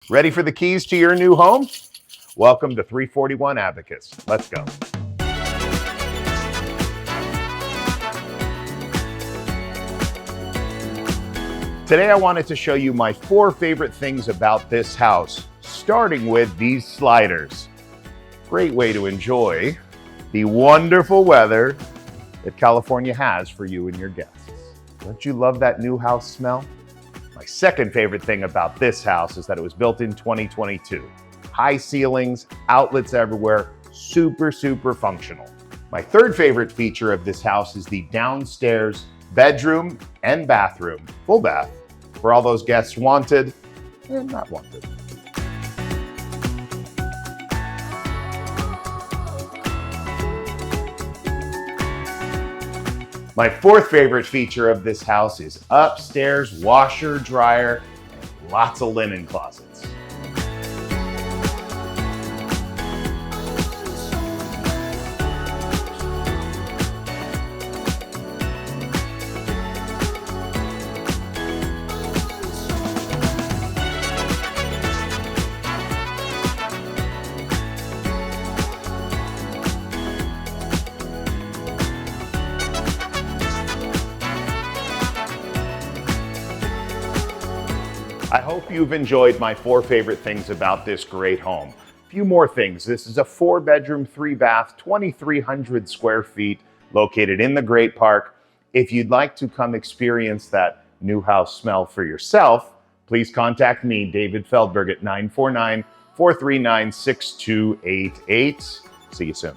Ready for the keys to your new home? Welcome to 341 Abacus. Let's go. Today I wanted to show you my 4 favorite things about this house, starting with these sliders. Great way to enjoy the wonderful weather that California has for you and your guests. Don't you love that new house smell? My second favorite thing about this house is that it was built in 2022. High ceilings, outlets everywhere, super functional. My third favorite feature of this house is the downstairs bedroom and bathroom, full bath, for all those guests wanted and not wanted. My fourth favorite feature of this house is upstairs washer, dryer, and lots of linen closets. I hope you've enjoyed my 4 favorite things about this great home. A few more things. This is a 4-bedroom, 3-bath, 2,300 square feet located in the Great Park. If you'd like to come experience that new house smell for yourself, please contact me, David Feldberg, at 949-439-6288. See you soon.